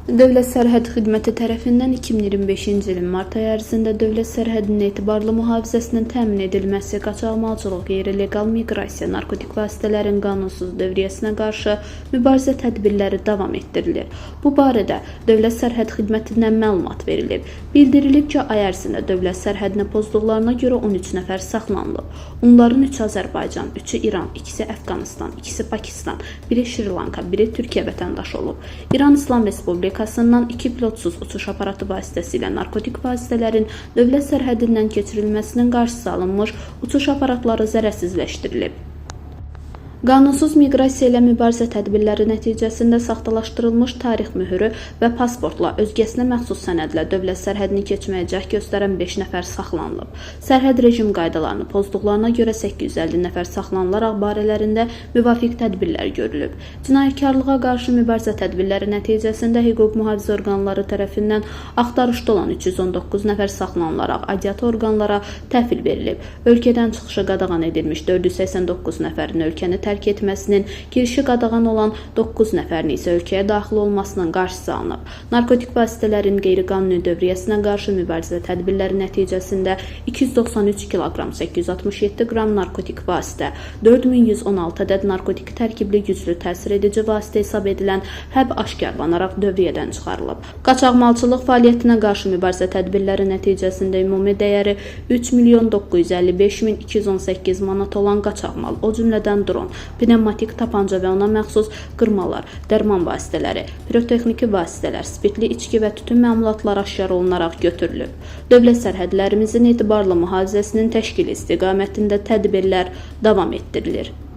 Dövlət Sərhəd Xidməti tərəfindən 2025-ci ilin mart ayı ərzində dövlət sərhədinin etibarlı mühafizəsinin təmin edilməsi, qaçaqmalçılıq, qeyri-legal miqrasiya, narkotik vasitələrin qanunsuz dövriyyəsinə qarşı mübarizə tədbirləri davam etdirilir. Bu barədə Dövlət Sərhəd Xidmətindən məlumat verilib. Bildirilib ki, ay ərzində dövlət sərhədini pozduqlarına görə 13 nəfər saxlanılıb. Onların 3 Azərbaycan, 3-ü İran, 2-si Əfqanistan, 2-si Pakistan, 1-i Şri Lanka, 1-i Türkiyə vətəndaşı olub. İran İslam Respublikasından 2 pilotsuz uçuş aparatı vasitəsilə narkotik vasitələrin dövlət sərhədindən keçirilməsinin qarşısı alınmış, uçuş aparatları zərərsizləşdirilib. Qanunsuz miqrasiya ilə mübarizə tədbirləri nəticəsində saxtalaşdırılmış tarix mühürü və pasportla özgəsinə məxsus sənədlə dövlət sərhədini keçməyə cəhd göstərən 5 nəfər saxlanılıb. Sərhəd rejim qaydalarını pozduqlarına görə 850 nəfər saxlanılaraq barələrində müvafiq tədbirlər görülüb. Cinayətkarlığa qarşı mübarizə tədbirləri nəticəsində hüquq mühafizə orqanları tərəfindən axtarışda olan 319 nəfər saxlanılaraq aidiyyatı orqanlara təhvil verilib. Ölkədən çıxışı qadağan edilmiş 489 nəfərin ölkəni tərk etməsinin, girişi qadağan olan 9 nəfərin isə ölkəyə daxil olmasının qarşısı alınıb. Narkotik vasitələrin qeyri-qanuni dövriyyəsinə qarşı mübarizə tədbirləri nəticəsində 293 kq 867 qram narkotik vasitə, 4116 ədəd narkotik tərkibli güclü təsir edici vasitə hesab edilən həb aşkarlanaraq dövriyyədən çıxarılıb. Qaçaqmalçılıq fəaliyyətinə qarşı mübarizə tədbirləri nəticəsində ümumi dəyəri 3.955.218 manat olan qaçaqmal, o cümlədən dron, pnevmatik tapanca və ona məxsus qırmalar, dərman vasitələri, pirotexniki vasitələr, spirtli içki və tütün məmulatları aşkar olunaraq götürülüb. Dövlət sərhədlərimizin etibarlı mühafizəsinin təşkili istiqamətində tədbirlər davam etdirilir.